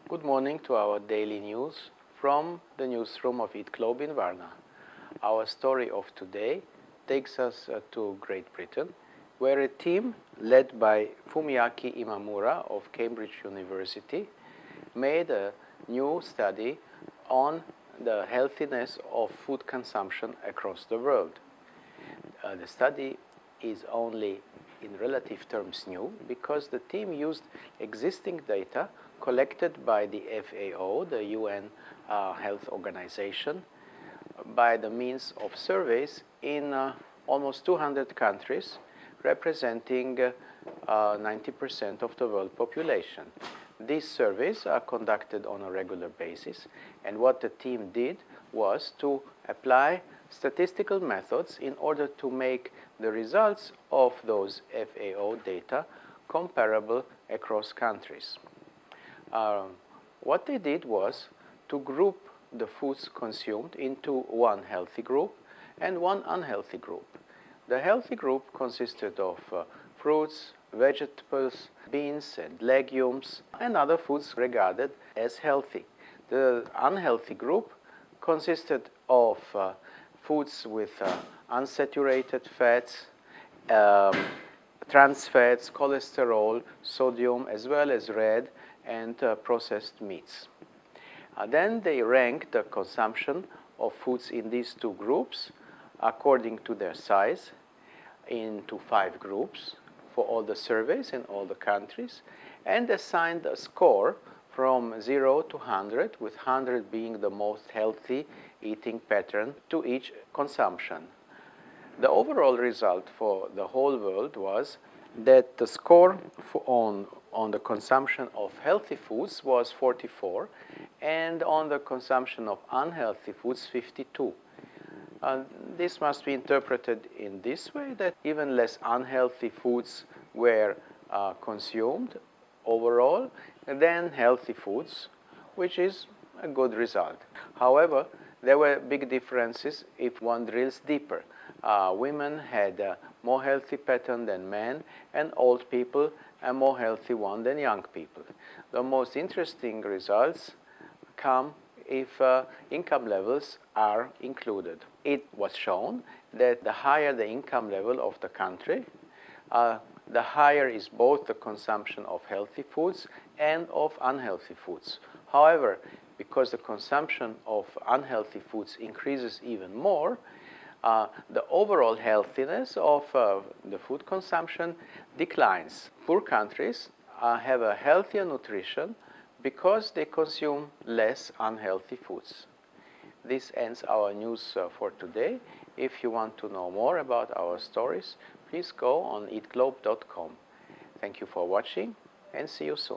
Good morning to our daily news from the newsroom of Eatglobe in Varna. Our story of today takes us to Great Britain, where a team led by Fumiaki Imamura of Cambridge University made a new study on the healthiness of food consumption across the world. The study is only in relative terms new because the team used existing data collected by the FAO, the UN Health Organization, by the means of surveys in almost 200 countries, representing 90% of the world population. These surveys are conducted on a regular basis, and what the team did was to apply statistical methods in order to make the results of those FAO data comparable across countries. What they did was to group the foods consumed into one healthy group and one unhealthy group. The healthy group consisted of fruits, vegetables, beans and legumes, and other foods regarded as healthy. The unhealthy group consisted of foods with unsaturated fats, trans fats, cholesterol, sodium, as well as red and processed meats. Then they ranked the consumption of foods in these two groups according to their size into 5 groups for all the surveys in all the countries, and assigned a score from 0 to 100, with 100 being the most healthy eating pattern to each consumption. The overall result for the whole world was that the score on the consumption of healthy foods was 44, and on the consumption of unhealthy foods 52. This must be interpreted in this way, that even less unhealthy foods were consumed overall than healthy foods, which is a good result. However, there were big differences if one drills deeper. Women had a more healthy pattern than men, and old people a more healthy one than young people. The most interesting results come if income levels are included. It was shown that the higher the income level of the country, the higher is both the consumption of healthy foods and of unhealthy foods. However, because the consumption of unhealthy foods increases even more, the overall healthiness of the food consumption declines. Poor countries have a healthier nutrition because they consume less unhealthy foods. This ends our news for today. If you want to know more about our stories, please go on eatglobe.com. Thank you for watching, and see you soon.